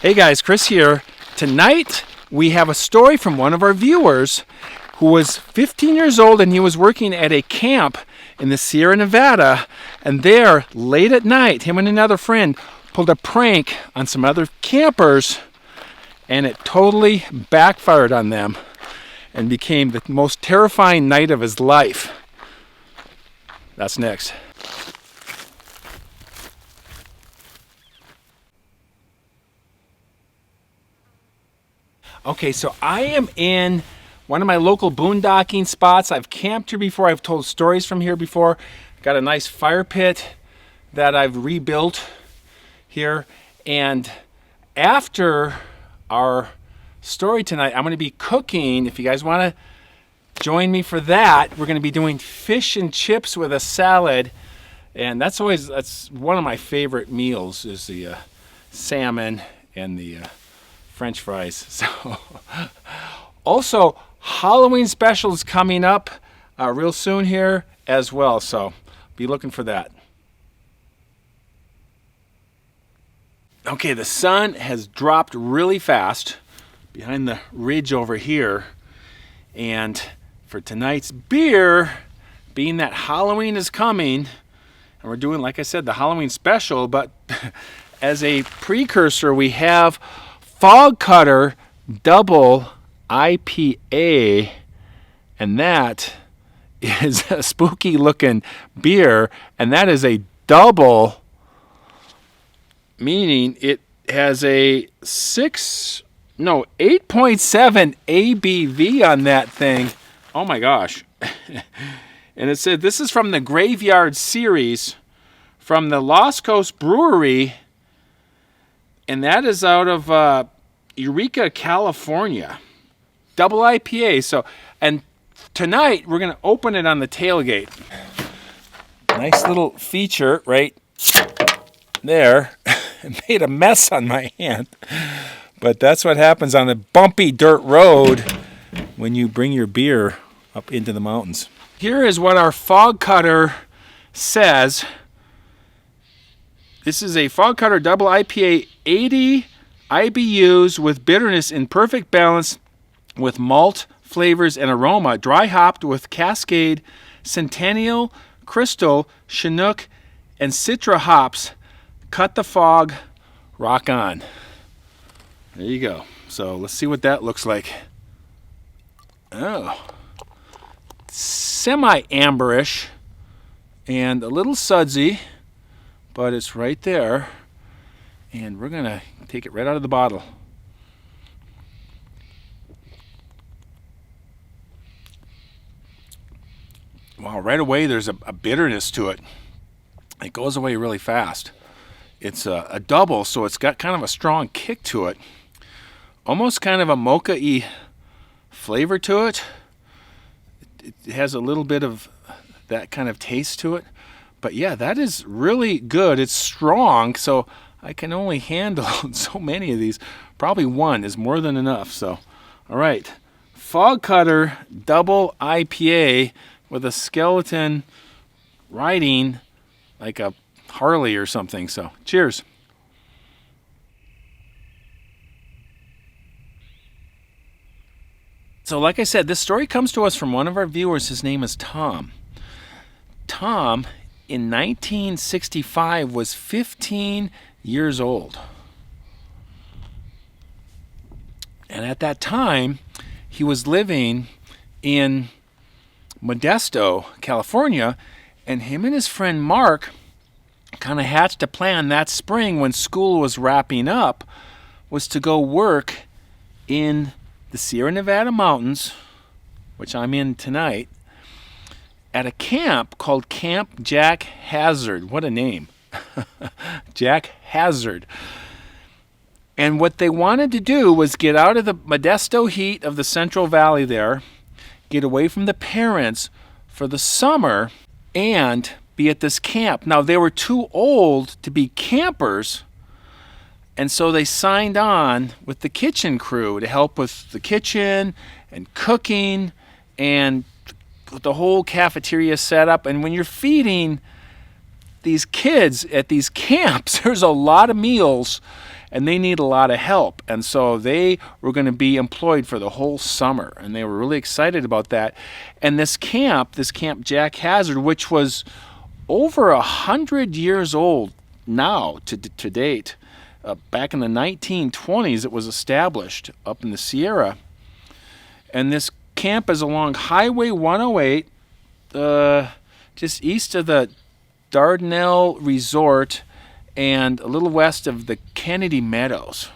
Hey guys, Chris here. Tonight we have a story from one of our viewers who was 15 years old and he was working at a camp in the Sierra Nevada, and there late at night him and another friend pulled a prank on some other campers and it totally backfired on them and became the most terrifying night of his life. That's next. Okay, so I am in one of my local boondocking spots. I've camped here before. I've told stories from here before. Got a nice fire pit that I've rebuilt here. And after our story tonight, I'm going to be cooking. If you guys want to join me for that, we're going to be doing fish and chips with a salad. And that's one of my favorite meals is the salmon and the French fries. So, also Halloween specials coming up real soon here as well. So be looking for that. Okay, the sun has dropped really fast behind the ridge over here. And for tonight's beer, being that Halloween is coming, and we're doing, like I said, the Halloween special, but as a precursor, we have Fog Cutter Double IPA, and that is a spooky looking beer, and that is a double, meaning it has a 8.7 ABV on that thing. Oh my gosh. And it said this is from the Graveyard series from the Lost Coast Brewery, and that is out of Eureka, California. Double IPA. So, and tonight we're going to open it on the tailgate. Nice little feature right there. It made a mess on my hand. But that's what happens on a bumpy dirt road when you bring your beer up into the mountains. Here is what our Fog Cutter says. This is a Fog Cutter Double IPA, 80 IBUs with bitterness in perfect balance with malt flavors and aroma, dry hopped with Cascade, Centennial, Crystal, Chinook, and Citra hops. Cut the fog, rock on. There you go. So let's see what that looks like. Oh, semi-amberish and a little sudsy, but it's right there. And we're going to take it right out of the bottle. Wow, right away there's a bitterness to it. It goes away really fast. It's a double, so it's got kind of a strong kick to it. Almost kind of a mocha-y flavor to it. It has a little bit of that kind of taste to it. But yeah, that is really good. It's strong, so I can only handle so many of these. Probably one is more than enough. So, all right. Fog Cutter Double IPA with a skeleton riding like a Harley or something. So, cheers. So, like I said, this story comes to us from one of our viewers. His name is Tom. Tom, in 1965, was 15 years old. And at that time, he was living in Modesto, California, and him and his friend Mark kind of hatched a plan that spring when school was wrapping up, was to go work in the Sierra Nevada mountains, which I'm in tonight, at a camp called Camp Jack Hazard. What a name. Jack Hazard. And what they wanted to do was get out of the Modesto heat of the Central Valley there, get away from the parents for the summer, and be at this camp. Now, they were too old to be campers, and so they signed on with the kitchen crew to help with the kitchen and cooking and the whole cafeteria setup. And when you're feeding these kids at these camps, there's a lot of meals and they need a lot of help. And so they were going to be employed for the whole summer, and they were really excited about that. And this Camp Jack Hazard, which was over 100 years old now to date, back in the 1920s it was established up in the Sierra. And this camp is along Highway 108, just east of the Dardanelle Resort and a little west of the Kennedy Meadows.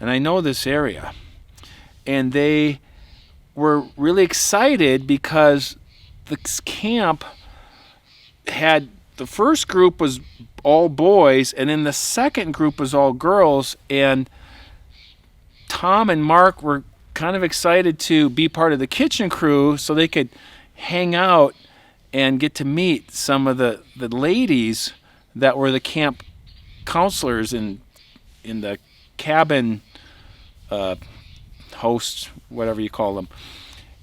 And I know this area. And they were really excited because this camp had, the first group was all boys, and then the second group was all girls. And Tom and Mark were kind of excited to be part of the kitchen crew so they could hang out and get to meet some of the ladies that were the camp counselors in the cabin hosts, whatever you call them.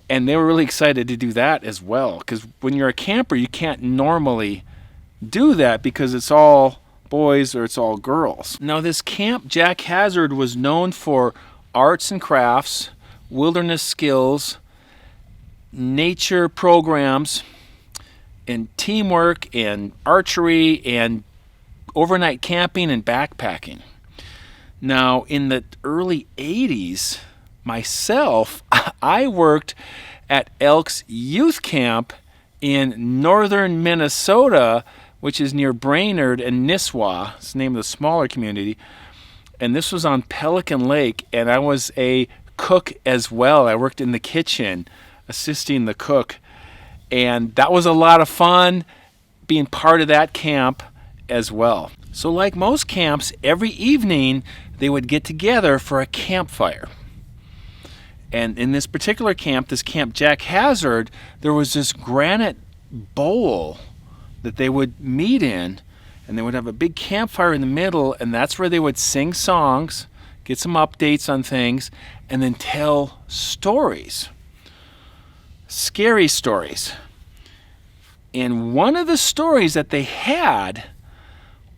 And they were really excited to do that as well, because when you're a camper, you can't normally do that because it's all boys or it's all girls. Now, this Camp Jack Hazard was known for arts and crafts, wilderness skills, nature programs, and teamwork, and archery, and overnight camping and backpacking. Now, in the early 80s, myself, I worked at Elk's Youth Camp in northern Minnesota, which is near Brainerd and Nisswa. It's the name of the smaller community. And this was on Pelican Lake, and I was a cook as well. I worked in the kitchen, assisting the cook. And that was a lot of fun being part of that camp as well. So like most camps, every evening they would get together for a campfire. And in this particular camp, this Camp Jack Hazard, there was this granite bowl that they would meet in, and they would have a big campfire in the middle, and that's where they would sing songs, get some updates on things, and then tell stories. Scary stories. And one of the stories that they had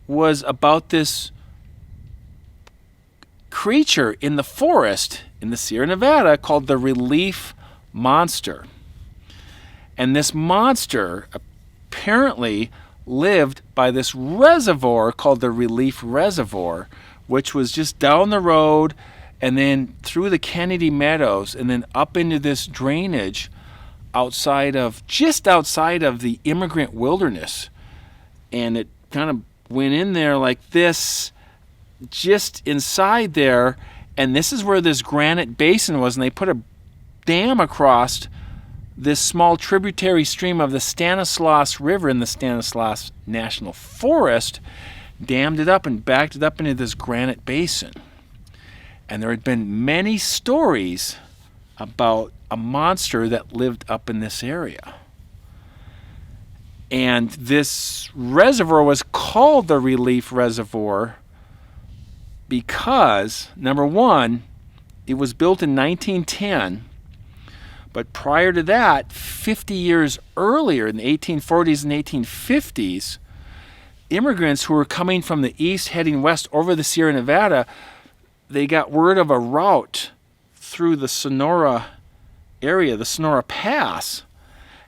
was about this creature in the forest in the Sierra Nevada called the Relief Monster. And this monster apparently lived by this reservoir called the Relief Reservoir, which was just down the road and then through the Kennedy Meadows and then up into this drainage just outside of the immigrant wilderness. And it kind of went in there like this, just inside there, and this is where this granite basin was, and they put a dam across this small tributary stream of the Stanislaus River in the Stanislaus National Forest, dammed it up and backed it up into this granite basin. And there had been many stories about a monster that lived up in this area. And this reservoir was called the Relief Reservoir because, number one, it was built in 1910, but prior to that, 50 years earlier, in the 1840s and 1850s, immigrants who were coming from the east heading west over the Sierra Nevada, they got word of a route through the Sonora area, the Sonora Pass,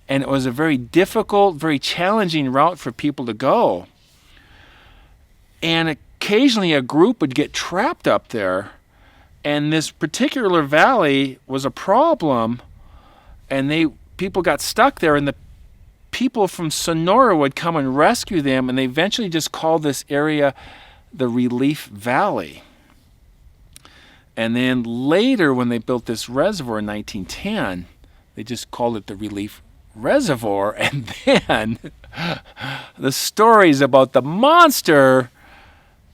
and it was a very difficult, very challenging route for people to go. And occasionally a group would get trapped up there, and this particular valley was a problem, and people got stuck there, and the people from Sonora would come and rescue them, and they eventually just called this area the Relief Valley. And then later, when they built this reservoir in 1910, they just called it the Relief Reservoir, and then the stories about the monster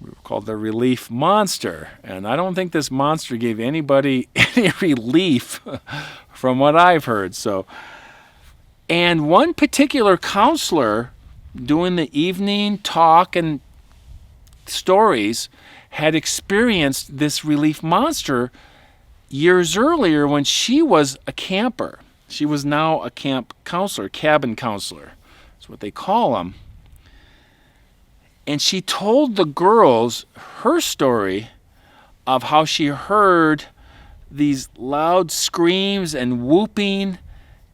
were called the Relief Monster. And I don't think this monster gave anybody any relief from what I've heard. And one particular counselor doing the evening talk and stories had experienced this Relief Monster years earlier when she was a camper. She was now a camp counselor, cabin counselor. That's what they call them. And she told the girls her story of how she heard these loud screams and whooping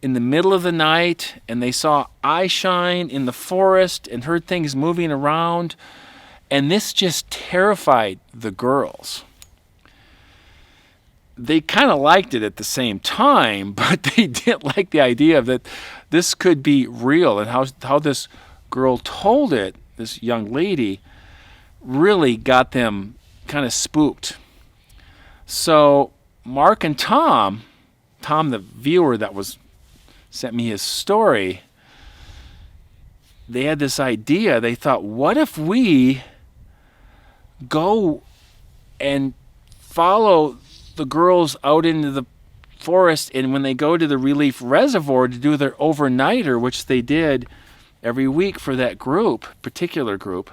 in the middle of the night, and they saw eye shine in the forest and heard things moving around. And this just terrified the girls. They kind of liked it at the same time, but they didn't like the idea of that this could be real, and how this girl told it, this young lady, really got them kind of spooked. So Mark and Tom the viewer that was sent me his story, they had this idea. They thought, what if we go and follow the girls out into the forest, and when they go to the Relief Reservoir to do their overnighter, which they did every week for that particular group,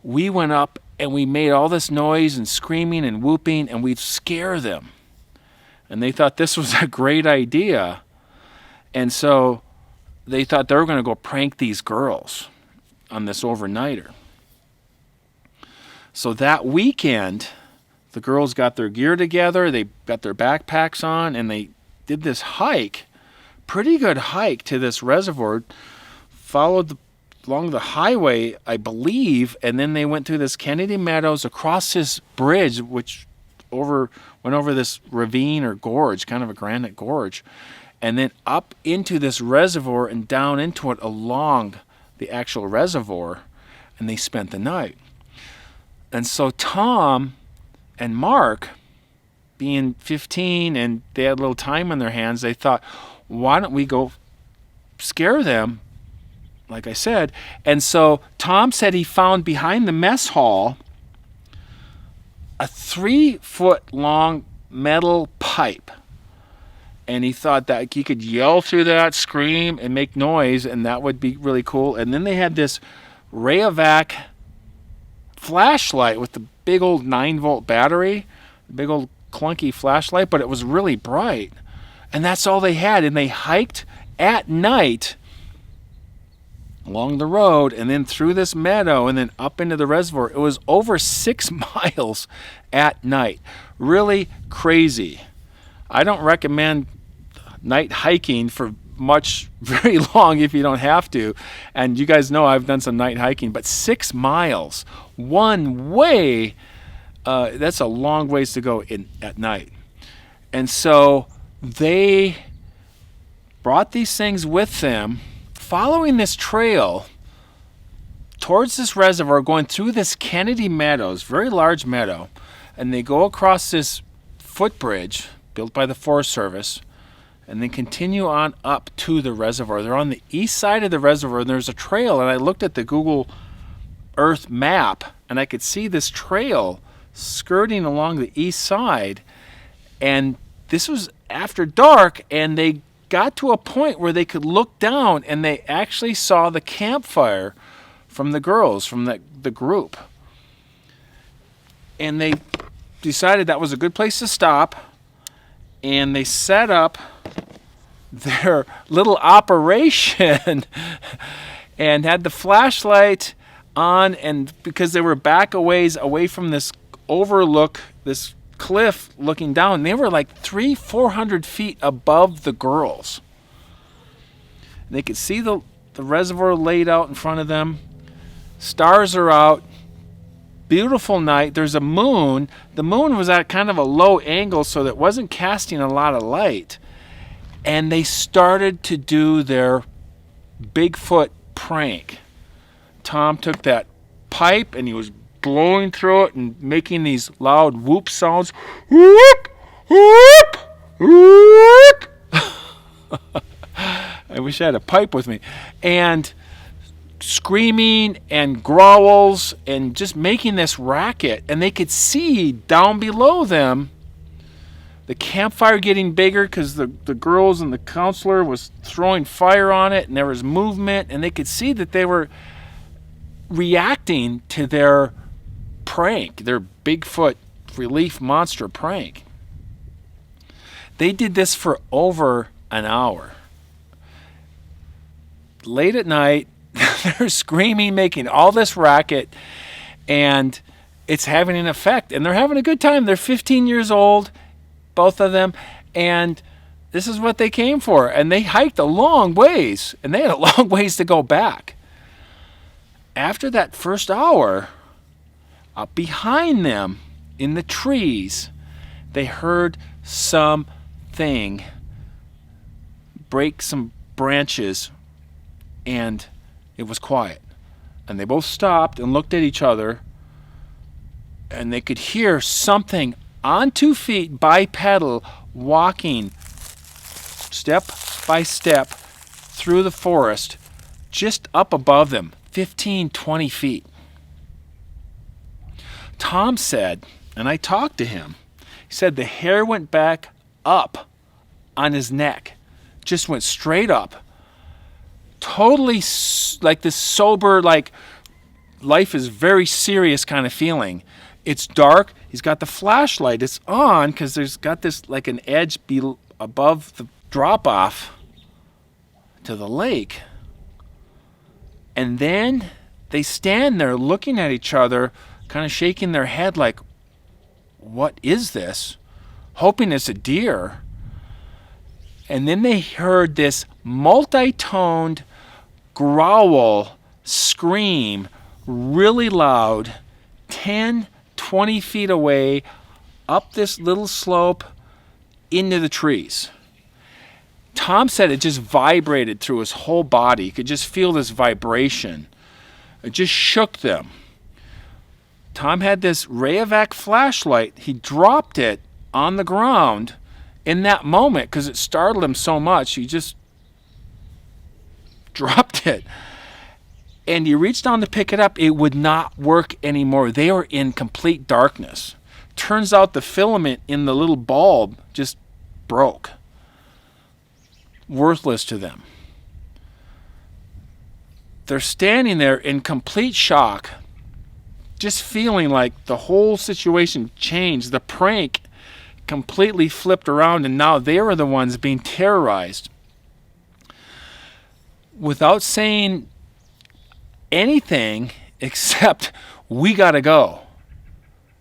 we went up and we made all this noise and screaming and whooping, and we'd scare them. And they thought this was a great idea. And so they thought they were going to go prank these girls on this overnighter. So that weekend, the girls got their gear together, they got their backpacks on, and they did this hike, pretty good hike to this reservoir, followed along the highway, I believe, and then they went through this Kennedy Meadows, across this bridge, which went over this ravine or gorge, kind of a granite gorge, and then up into this reservoir and down into it along the actual reservoir, and they spent the night. And so Tom and Mark, being 15 and they had a little time on their hands, they thought, why don't we go scare them, like I said. And so Tom said he found behind the mess hall a 3-foot-long metal pipe. And he thought that he could yell through that, scream, and make noise, and that would be really cool. And then they had this Rayovac flashlight with the big old 9-volt battery, big old clunky flashlight, but it was really bright. And that's all they had. And they hiked at night along the road and then through this meadow and then up into the reservoir. It was over 6 miles at night. Really crazy. I don't recommend night hiking for very long if you don't have to. And you guys know I've done some night hiking, but 6 miles one way, that's a long ways to go at night. And so they brought these things with them, following this trail towards this reservoir, going through this Kennedy Meadows, very large meadow, and they go across this footbridge built by the Forest Service, and then continue on up to the reservoir. They're on the east side of the reservoir, and there's a trail, and I looked at the Google Earth map, and I could see this trail skirting along the east side, and this was after dark, and they got to a point where they could look down, and they actually saw the campfire from the girls, from the group. And they decided that was a good place to stop, and they set up their little operation and had the flashlight on, and because they were back a ways away from this overlook, this cliff looking down, they were like 300-400 feet above the girls. And they could see the reservoir laid out in front of them. Stars are out. Beautiful night. There's a moon. The moon was at kind of a low angle, so that it wasn't casting a lot of light. And they started to do their Bigfoot prank. Tom took that pipe and he was blowing through it and making these loud whoop sounds. Whoop, whoop, whoop. I wish I had a pipe with me. And screaming and growls and just making this racket. And they could see down below them the campfire getting bigger because the girls and the counselor was throwing fire on it, and there was movement, and they could see that they were reacting to their prank, their Bigfoot relief monster prank. They did this for over an hour. Late at night, they're screaming, making all this racket, and it's having an effect. And they're having a good time. They're 15 years old, both of them, and this is what they came for. And they hiked a long ways, and they had a long ways to go back. After that first hour, up behind them in the trees, they heard something break some branches, and it was quiet. And they both stopped and looked at each other, and they could hear something on 2 feet bipedal walking step by step through the forest just up above them, 15, 20 feet. Tom said, and I talked to him, he said the hair went back up on his neck, just went straight up. Totally like this sober, like life is very serious kind of feeling. It's dark. He's got the flashlight. It's on because there's got this like an edge above the drop off to the lake. And then they stand there looking at each other, kind of shaking their head like, what is this? Hoping it's a deer. And then they heard this multi-toned growl, scream, really loud, 10, 20 feet away, up this little slope into the trees. Tom said it just vibrated through his whole body. He could just feel this vibration. It just shook them. Tom had this Rayovac flashlight. He dropped it on the ground in that moment because it startled him so much. He just dropped it. And he reached down to pick it up. It would not work anymore. They were in complete darkness. Turns out the filament in the little bulb just broke. Worthless to them. They're standing there in complete shock, just feeling like the whole situation changed. The prank completely flipped around, and now they were the ones being terrorized. Without saying anything except, we gotta go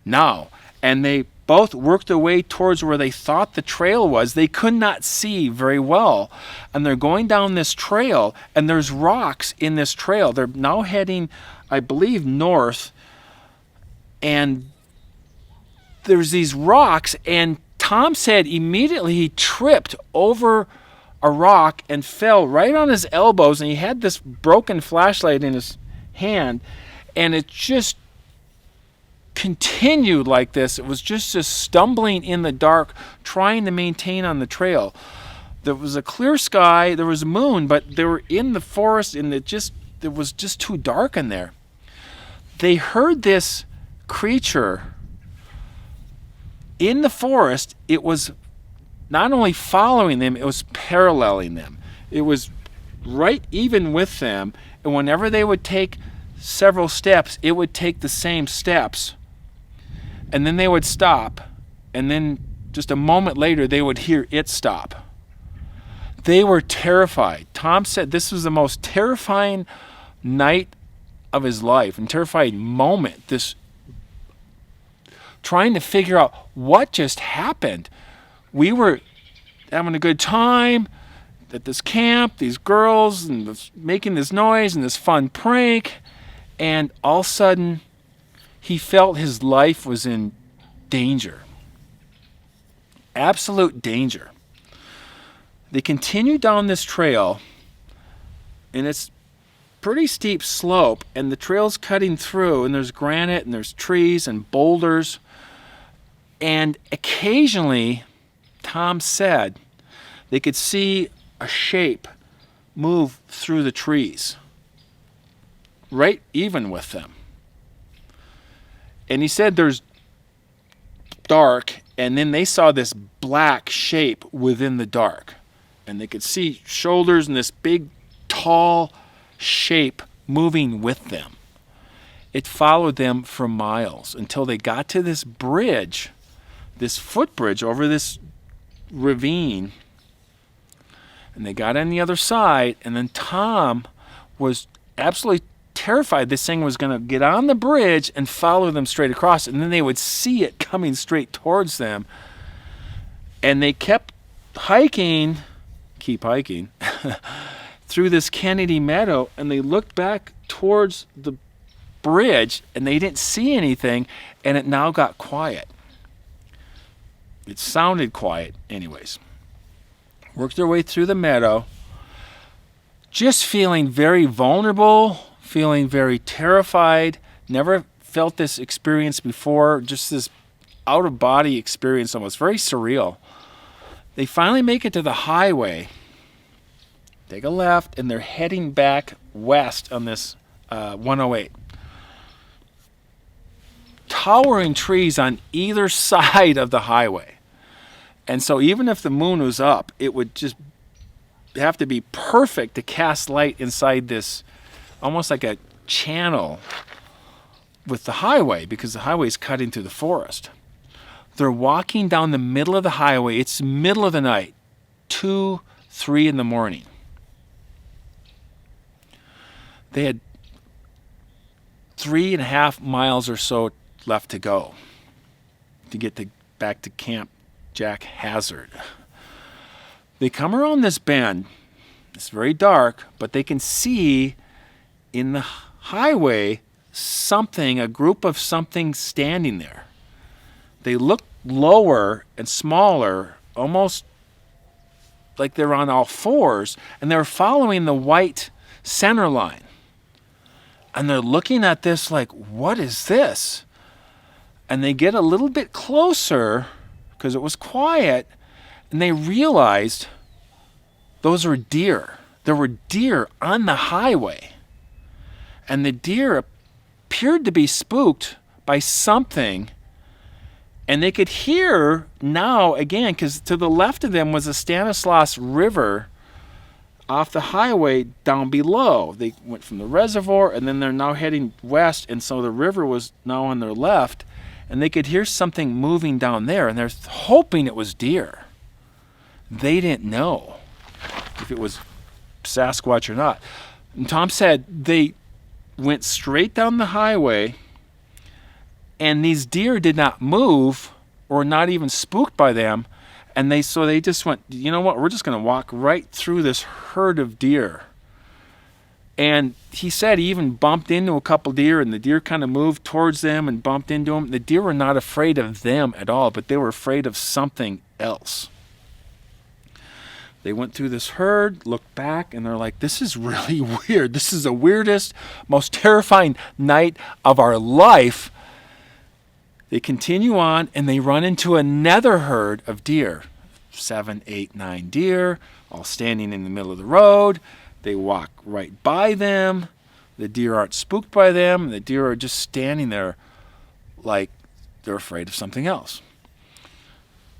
now. And they both worked their way towards where they thought the trail was. They could not see very well. And they're going down this trail, and there's rocks in this trail. They're now heading, I believe, north. And there's these rocks, and Tom said immediately he tripped over a rock and fell right on his elbows, and he had this broken flashlight in his hand, and it just continued like this. It was just stumbling in the dark, trying to maintain on the trail. There was a clear sky, there was a moon, but they were in the forest, and it was just too dark in there. They heard this creature in the forest. It was not only following them, it was paralleling them. It was right even with them, and whenever they would take several steps, it would take the same steps. And then they would stop, and then just a moment later, they would hear it stop. They were terrified. Tom said this was the most terrifying night of his life, and terrifying moment. This trying to figure out what just happened. We were having a good time at this camp, these girls, and making this noise and this fun prank, and all of a sudden, he felt his life was in danger. Absolute danger. They continued down this trail, and it's pretty steep slope, and the trail's cutting through, and there's granite, and there's trees and boulders. And occasionally, Tom said, they could see a shape move through the trees, right even with them. And he said there's dark, and then they saw this black shape within the dark. And they could see shoulders and this big, tall shape moving with them. It followed them for miles until they got to this bridge, this footbridge over this ravine. And they got on the other side, and then Tom was absolutely terrified this thing was going to get on the bridge and follow them straight across, and then they would see it coming straight towards them. And they keep hiking through this Kennedy meadow, and they looked back towards the bridge and they didn't see anything, and it now got quiet. It sounded quiet anyways. Worked their way through the meadow, just feeling very vulnerable, feeling very terrified. Never felt this experience before, just this out-of-body experience, almost very surreal. They finally make it to the highway, take a left, and they're heading back west on this 108. Towering trees on either side of the highway. And so even if the moon was up, it would just have to be perfect to cast light inside this, almost like a channel with the highway, because the highway is cut into the forest. They're walking down the middle of the highway. It's middle of the night, 2, 3 in the morning. They had 3.5 miles or so left to go to get back to Camp Jack Hazard. They come around this bend. It's very dark, but they can see in the highway a group of something standing there. They look lower and smaller, almost like they're on all fours, and they're following the white center line. And they're looking at this like, what is this? And they get a little bit closer because it was quiet, and they realized those were deer. There were deer on the highway. And the deer appeared to be spooked by something. And they could hear now, again, because to the left of them was the Stanislaus River off the highway down below. They went from the reservoir, and then they're now heading west, and so the river was now on their left, and they could hear something moving down there, and they're hoping it was deer. They didn't know if it was Sasquatch or not. And Tom said they went straight down the highway, and these deer did not move or not even spooked by them. And they just went, you know what, we're just going to walk right through this herd of deer. And he said he even bumped into a couple deer, and the deer kind of moved towards them and bumped into them. The deer were not afraid of them at all, but they were afraid of something else. They went through this herd, looked back, and they're like, this is really weird. This is the weirdest, most terrifying night of our life. They continue on, and they run into another herd of deer. 7, 8, 9 deer, all standing in the middle of the road. They walk right by them. The deer aren't spooked by them. The deer are just standing there like they're afraid of something else.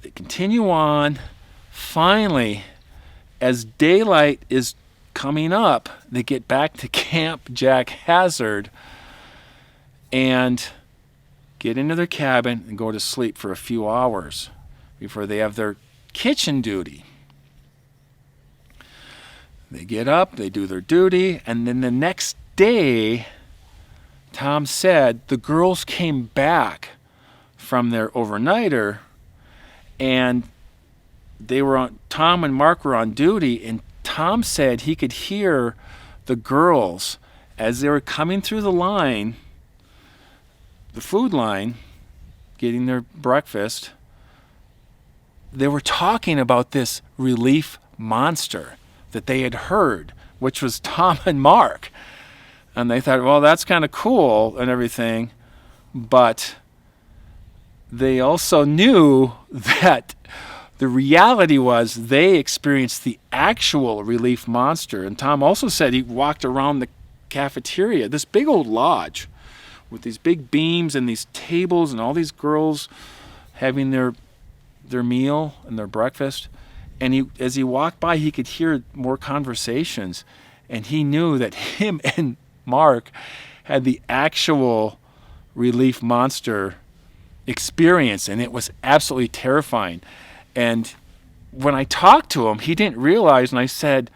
They continue on. Finally, as daylight is coming up, they get back to Camp Jack Hazard and get into their cabin and go to sleep for a few hours before they have their kitchen duty. They get up, they do their duty, and then the next day, Tom said the girls came back from their overnighter, and Tom and Mark were on duty, and Tom said he could hear the girls as they were coming through the line, the food line, getting their breakfast. They were talking about this relief monster that they had heard, which was Tom and Mark. And they thought, well, that's kind of cool and everything. But they also knew that the reality was they experienced the actual relief monster. And Tom also said he walked around the cafeteria, this big old lodge with these big beams and these tables and all these girls having their meal and their breakfast. And as he walked by, he could hear more conversations. And he knew that him and Mark had the actual relief monster experience, and it was absolutely terrifying. And when I talked to him, he didn't realize, and I said,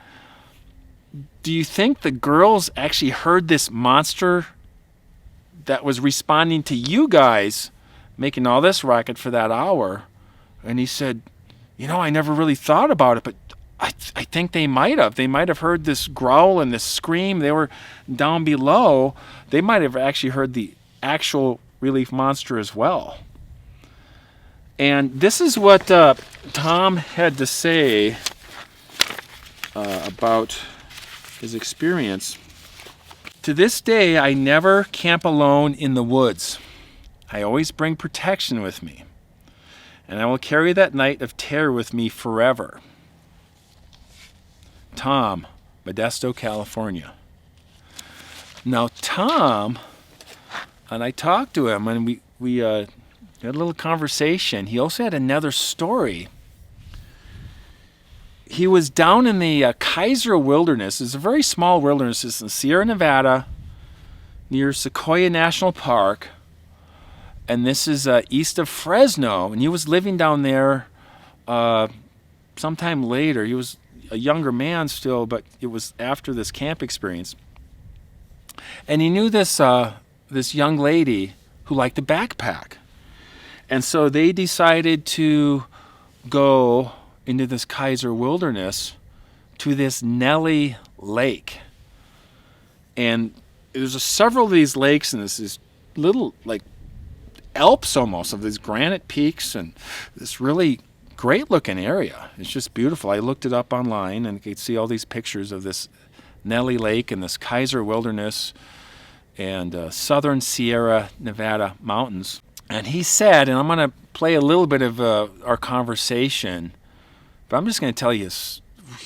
Do you think the girls actually heard this monster that was responding to you guys making all this racket for that hour? And he said, I never really thought about it, but I think they might have. They might have heard this growl and this scream. They were down below. They might have actually heard the actual relief monster as well. And this is what Tom had to say about his experience. To this day, I never camp alone in the woods. I always bring protection with me, and I will carry that night of terror with me forever. Tom, Modesto, California. Now, Tom, and I talked to him, and we had a little conversation. He also had another story. He was down in the Kaiser Wilderness. It's a very small wilderness. It's in Sierra Nevada, near Sequoia National Park. And this is east of Fresno. And he was living down there sometime later. He was a younger man still, but it was after this camp experience. And he knew this young lady who liked to backpack. And so they decided to go into this Kaiser Wilderness to this Nelly Lake. And there's several of these lakes, and this little, like, Alps almost, of these granite peaks, and this really great looking area. It's just beautiful. I looked it up online, and you could see all these pictures of this Nelly Lake and this Kaiser Wilderness and southern Sierra Nevada mountains. And he said, and I'm going to play a little bit of our conversation, but I'm just going to tell you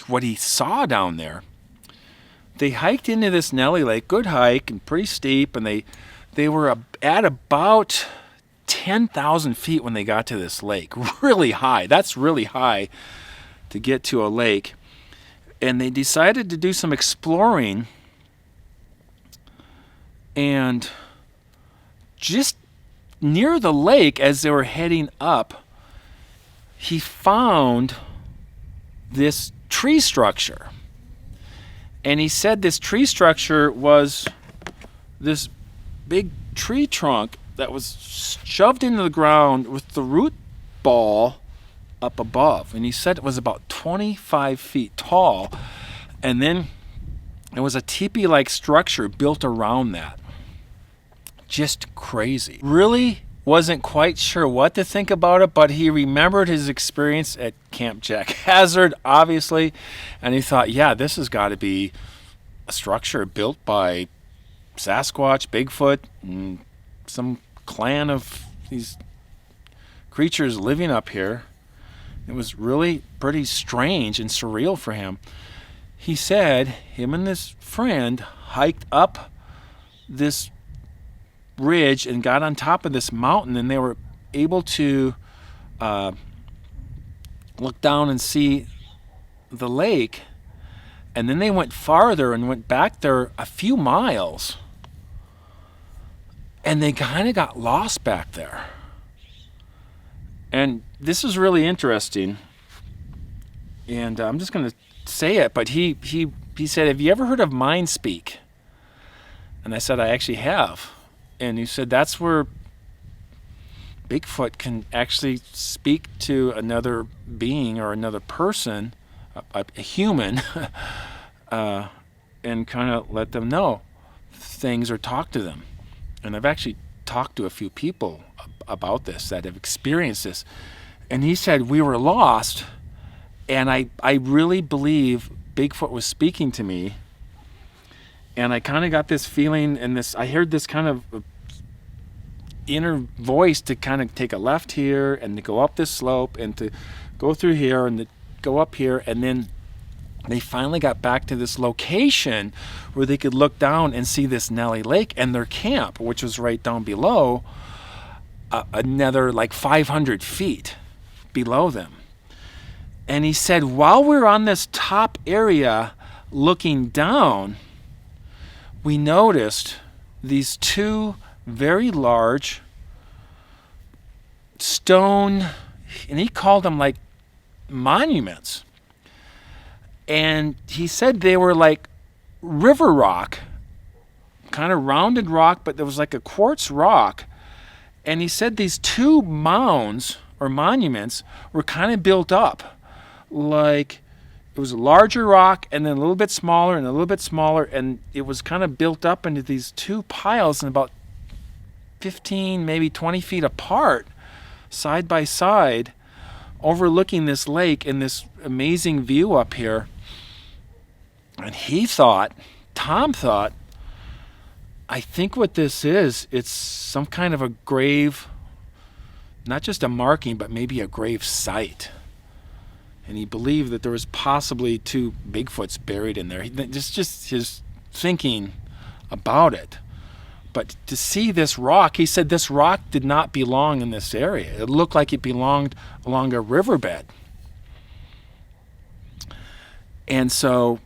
what he saw down there. They hiked into this Nelly Lake, good hike and pretty steep, and they were at about 10,000 feet when they got to this lake. Really high. That's really high to get to a lake. And they decided to do some exploring, and just near the lake, as they were heading up, he found this tree structure. And he said this tree structure was this big tree trunk that was shoved into the ground with the root ball up above. And he said it was about 25 feet tall. And then there was a teepee-like structure built around that. Just crazy. Really wasn't quite sure what to think about it, but he remembered his experience at Camp Jack Hazard, obviously, and he thought, yeah, this has got to be a structure built by Sasquatch, Bigfoot, and some clan of these creatures living up here. It was really pretty strange and surreal for him. He said him and this friend hiked up this ridge and got on top of this mountain, and they were able to look down and see the lake. And then they went farther and went back there a few miles, and they kind of got lost back there. And this is really interesting, and I'm just going to say it, but he said, have you ever heard of mind speak? And I said, I actually have. And he said that's where Bigfoot can actually speak to another being or another person, a human, and kind of let them know things or talk to them. And I've actually talked to a few people about this that have experienced this. And he said we were lost, and I really believe Bigfoot was speaking to me. And I kind of got this feeling, and I heard this kind of inner voice to kind of take a left here and to go up this slope and to go through here and to go up here. And then they finally got back to this location where they could look down and see this Nelly Lake and their camp, which was right down below, another like 500 feet below them. And he said, while we're on this top area looking down, we noticed these two very large stone, and he called them like monuments. And he said they were like river rock, kind of rounded rock, but there was like a quartz rock. And he said these two mounds or monuments were kind of built up. Like it was a larger rock and then a little bit smaller and a little bit smaller. And it was kind of built up into these two piles and about 15, maybe 20 feet apart, side by side, overlooking this lake and this amazing view up here. And Tom thought, I think what this is, it's some kind of a grave, not just a marking, but maybe a grave site. And he believed that there was possibly two Bigfoots buried in there. Just his thinking about it. But to see this rock, he said this rock did not belong in this area. It looked like it belonged along a riverbed. And so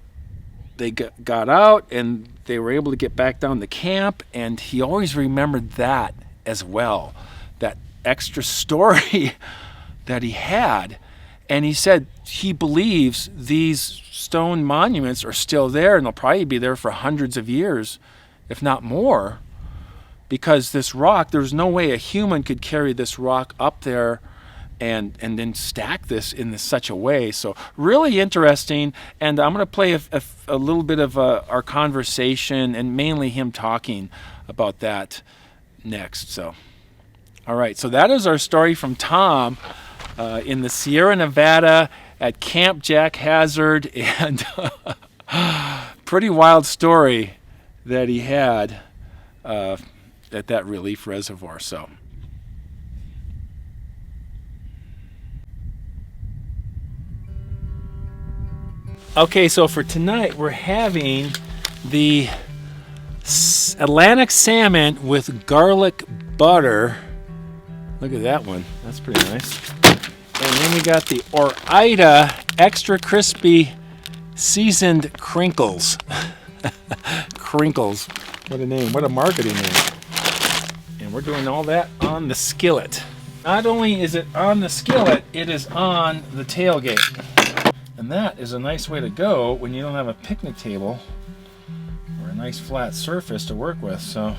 they got out and they were able to get back down to camp, and he always remembered that as well, that extra story that he had. And he said he believes these stone monuments are still there, and they'll probably be there for hundreds of years, if not more, because this rock, there's no way a human could carry this rock up there and then stack this in such a way. So really interesting, and I'm going to play a little bit of our conversation and mainly him talking about that next. So, all right, so that is our story from Tom in the Sierra Nevada at Camp Jack Hazard, and pretty wild story that he had at that relief reservoir. So. Okay, so for tonight we're having the Atlantic salmon with garlic butter. Look at that one. That's pretty nice. And then we got the Ore-Ida extra crispy seasoned crinkles. Crinkles. What a name. What a marketing name. And we're doing all that on the skillet. Not only is it on the skillet, it is on the tailgate. And that is a nice way to go when you don't have a picnic table or a nice flat surface to work with. So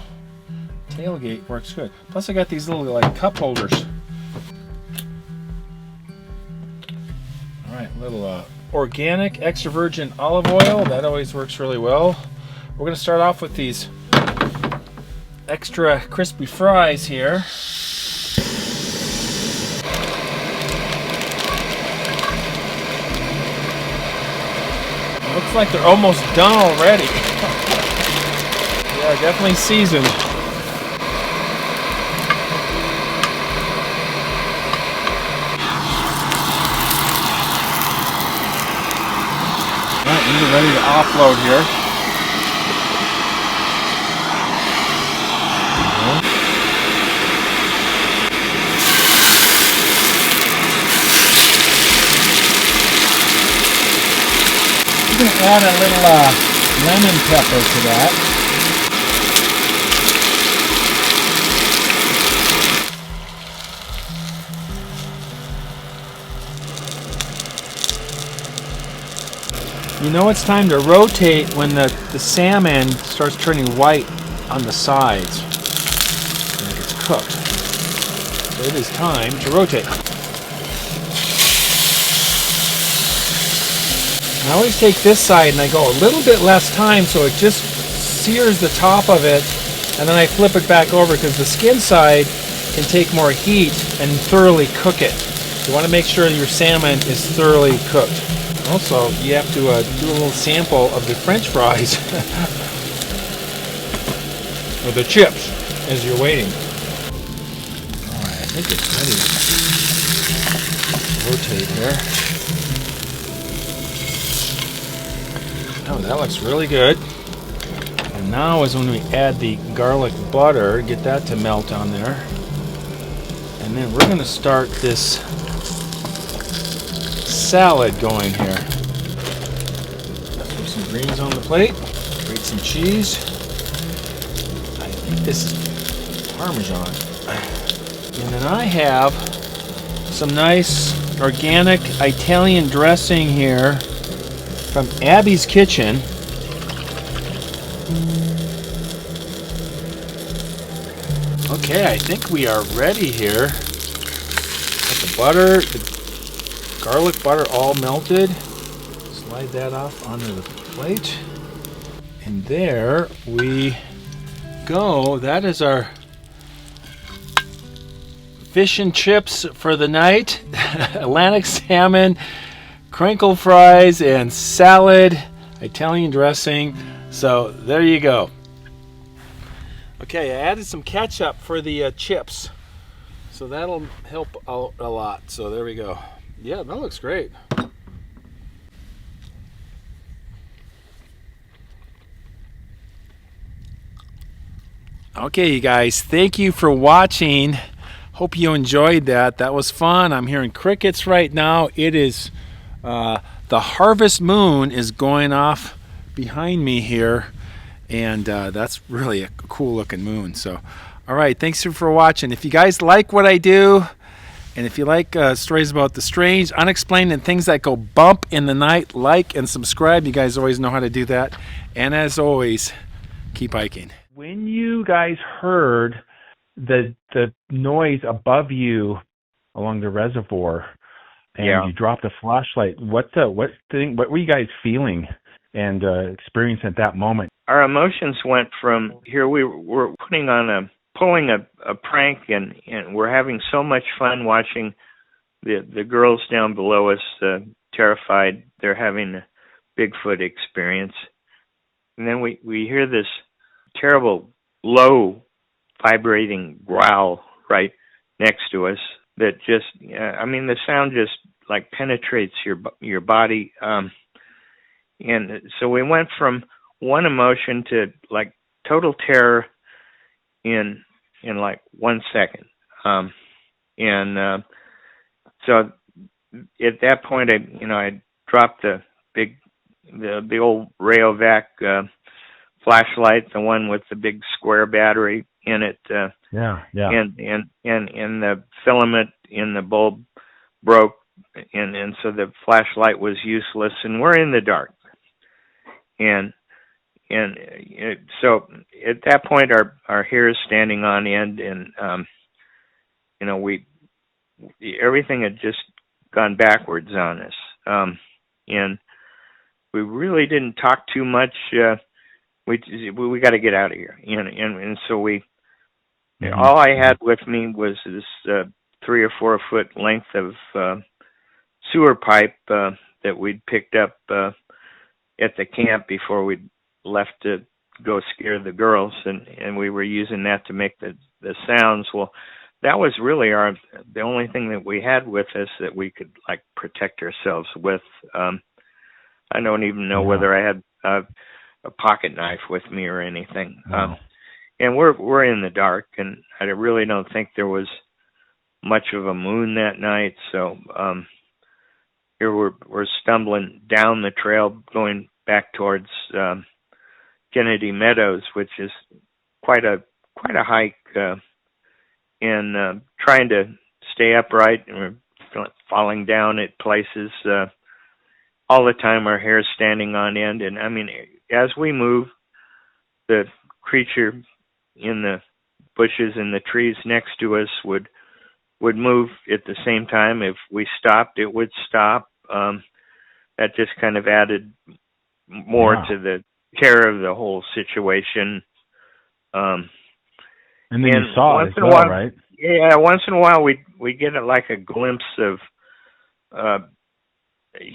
tailgate works good. Plus I got these little like cup holders. All right, a little organic extra virgin olive oil. That always works really well. We're going to start off with these extra crispy fries here. Looks like they're almost done already. Yeah, definitely seasoned. Alright, these are ready to offload here. I'm going to add a little lemon pepper to that. You know it's time to rotate when the salmon starts turning white on the sides and it gets cooked. So it is time to rotate. I always take this side and I go a little bit less time so it just sears the top of it, and then I flip it back over because the skin side can take more heat and thoroughly cook it. You want to make sure your salmon is thoroughly cooked. Also, you have to do a little sample of the French fries or the chips as you're waiting. Alright, I think it's ready. Rotate here. Oh, that looks really good. And now is when we add the garlic butter, get that to melt on there. And then we're going to start this salad going here. Put some greens on the plate, grate some cheese. I think this is Parmesan. And then I have some nice organic Italian dressing here from Abby's Kitchen. Okay, I think we are ready here. Got the butter, the garlic butter all melted. Slide that off onto the plate. And there we go. That is our fish and chips for the night. Atlantic salmon, crinkle fries, and salad, Italian dressing. So there you go. Okay, I added some ketchup for the chips. So that'll help out a lot. So there we go. Yeah, that looks great. Okay, you guys, thank you for watching. Hope you enjoyed that. That was fun. I'm hearing crickets right now. It is the harvest moon is going off behind me here, and that's really a cool looking moon. So, all right, thanks for watching. If you guys like what I do, and if you like stories about the strange, unexplained, and things that go bump in the night, like and subscribe. You guys always know how to do that. And as always, keep hiking. When you guys heard the noise above you along the reservoir, and you dropped a flashlight, what were you guys feeling and experiencing at that moment? Our emotions went from here we were pulling a prank, and we're having so much fun watching the girls down below us terrified. They're having a Bigfoot experience. And then we hear this terrible low vibrating growl right next to us that just the sound just like penetrates your body, and so we went from one emotion to like total terror in like 1 second, so at that point I dropped the old Rayovac flashlight, the one with the big square battery in it. And the filament in the bulb broke, and so the flashlight was useless, and we're in the dark. And so at that point, our hair is standing on end, and everything had just gone backwards on us, and we really didn't talk too much. We got to get out of here, and so all I had with me was this 3 or 4 foot length of sewer pipe that we'd picked up at the camp before we'd left to go scare the girls, and we were using that to make the sounds. Well, that was really the only thing that we had with us that we could like protect ourselves with. I don't even know whether I had a pocket knife with me or anything. And we're in the dark, and I really don't think there was much of a moon that night. So here we're stumbling down the trail going back towards Kennedy Meadows, which is quite a hike, and trying to stay upright, and we're falling down at places all the time. Our hair's standing on end, and as we move, the creature in the bushes and the trees next to us would move at the same time. If we stopped, it would stop. That just kind of added more to the terror of the whole situation. And then you saw it as well, right? Yeah, once in a while we get like a glimpse of a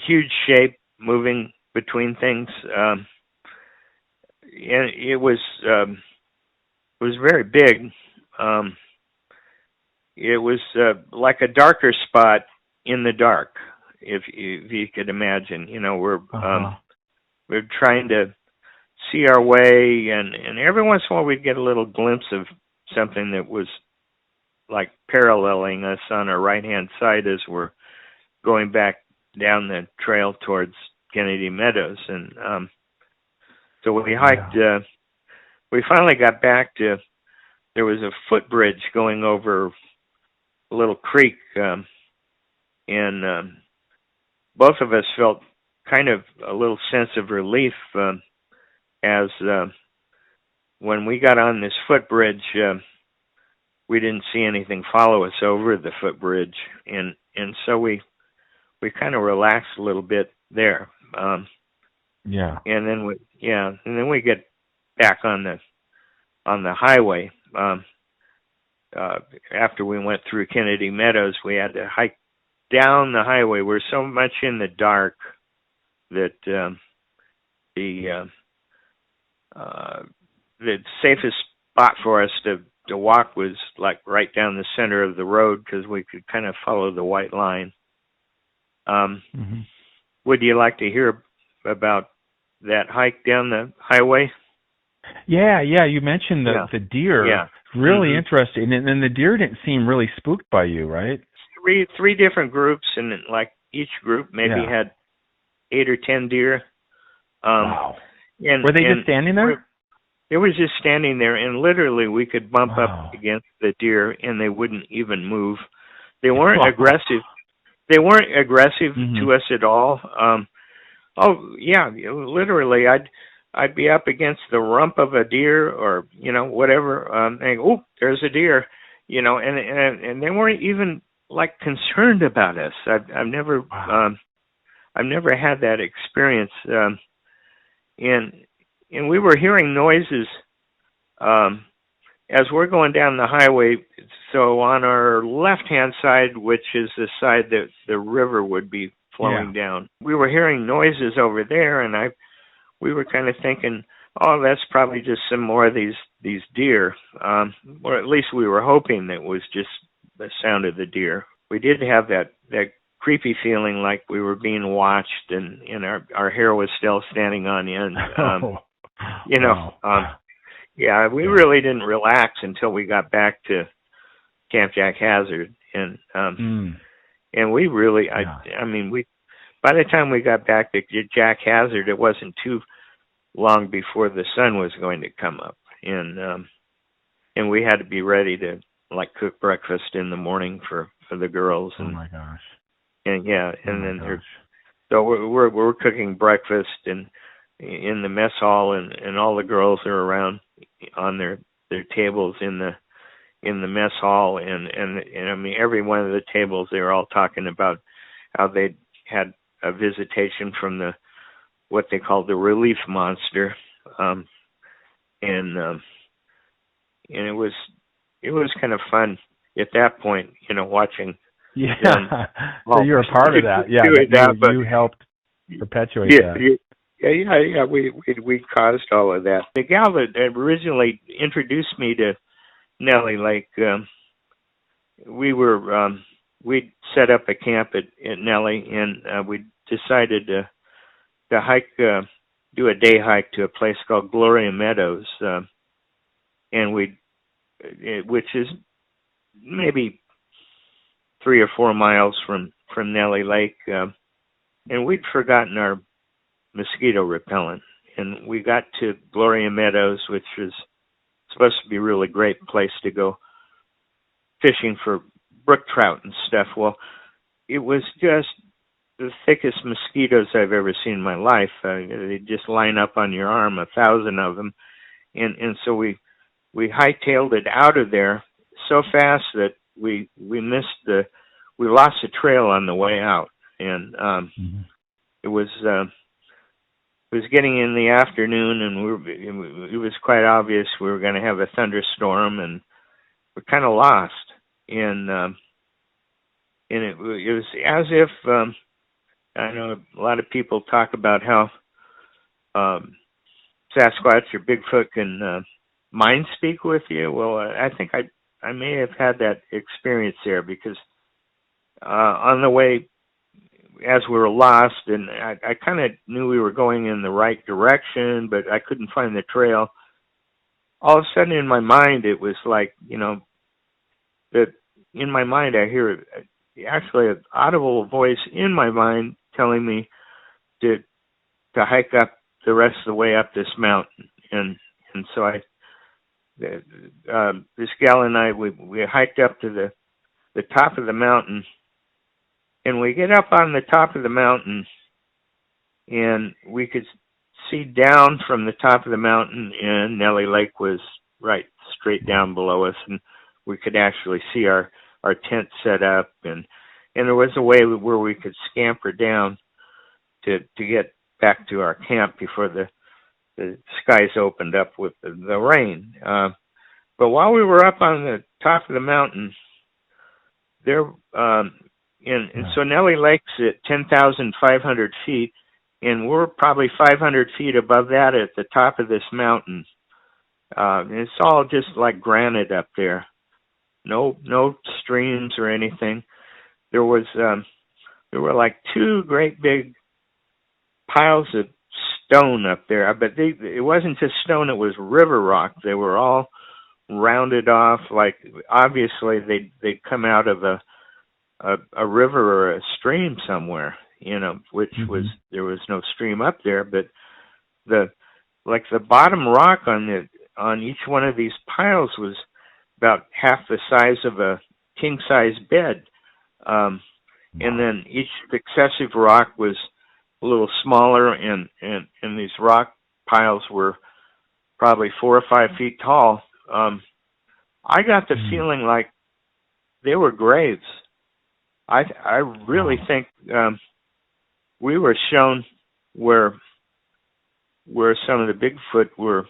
huge shape moving between things. And it was very big. It was like a darker spot in the dark, if you could imagine. We're trying to see our way, and every once in a while we'd get a little glimpse of something that was like paralleling us on our right-hand side as we're going back down the trail towards Kennedy Meadows. And so we hiked. We finally got back to. There was a footbridge going over a little creek, and both of us felt kind of a little sense of relief as when we got on this footbridge, we didn't see anything follow us over the footbridge, and so we kind of relaxed a little bit there. Yeah. And then we get back on the highway. After we went through Kennedy Meadows, we had to hike down the highway. We're so much in the dark that the safest spot for us to walk was like right down the center of the road because we could kind of follow the white line. Would you like to hear about that hike down the highway? Yeah. You mentioned the deer. Yeah. Really interesting. And the deer didn't seem really spooked by you, right? Three different groups, and like each group maybe had 8 or 10 deer. Wow. And, were they just standing there? They were just standing there, and literally we could bump up against the deer, and they wouldn't even move. They weren't aggressive. They weren't aggressive to us at all. Literally, I'd be up against the rump of a deer, or whatever, and oh, there's a deer, and they weren't even like concerned about us. I've never had that experience, and we were hearing noises as we're going down the highway. So on our left-hand side, which is the side that the river would be flowing down, we were hearing noises over there, and we were kind of thinking, oh, that's probably just some more of these deer, or at least we were hoping that was just the sound of the deer. We did have that creepy feeling like we were being watched, and our hair was still standing on end. We really didn't relax until we got back to Camp Jack Hazard, and we really, by the time we got back to Jack Hazard, it wasn't too long before the sun was going to come up, and we had to be ready to like cook breakfast in the morning for the girls. Oh my gosh! So we're cooking breakfast and in the mess hall, and all the girls are around on their tables in the mess hall, and I mean every one of the tables they were all talking about how they had a visitation from what they called the relief monster, and it was kind of fun at that point, watching. Yeah, so you're a part of that. Yeah, you helped perpetuate that. Yeah. We caused all of that. The gal that originally introduced me to Nellie Lake, we'd set up a camp at Nellie, and we decided to hike, do a day hike to a place called Gloria Meadows, and which is maybe 3 or 4 miles from Nellie Lake, and we'd forgotten our mosquito repellent, and we got to Gloria Meadows, which was supposed to be a really great place to go fishing for brook trout and stuff. Well, it was just the thickest mosquitoes I've ever seen in my life. They just line up on your arm, 1,000 of them, and so we hightailed it out of there so fast that we lost the trail on the way out, and it was getting in the afternoon, and it was quite obvious we were going to have a thunderstorm, and we're kind of lost. And it was as if I know a lot of people talk about how Sasquatch or Bigfoot can mind speak with you. Well, I think I may have had that experience there, because on the way, as we were lost, and I kind of knew we were going in the right direction, but I couldn't find the trail. All of a sudden in my mind, it was like, that in my mind I hear actually an audible voice in my mind telling me to hike up the rest of the way up this mountain. And so this gal and I, we hiked up to the top of the mountain. And we get up on the top of the mountain, and we could see down from the top of the mountain, and Nellie Lake was right straight down below us, and we could actually see our tent set up, and there was a way where we could scamper down to get back to our camp before the skies opened up with the rain. But while we were up on the top of the mountain, there, and so Nellie Lake's at 10,500 feet, and we're probably 500 feet above that at the top of this mountain. And it's all just like granite up there. No streams or anything. There were like two great big piles of stone up there, but it wasn't just stone, it was river rock. They were all rounded off, like obviously they'd come out of a river or a stream somewhere, which was, there was no stream up there, but the bottom rock on each one of these piles was about half the size of a king size bed. And then each successive rock was a little smaller, and these rock piles were probably 4 or 5 feet tall. I got the feeling like they were graves. I really think we were shown where some of the Bigfoot were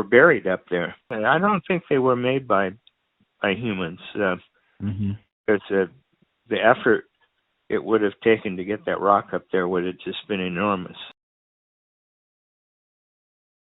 buried up there. And I don't think they were made by humans, because the effort it would have taken to get that rock up there would have just been enormous.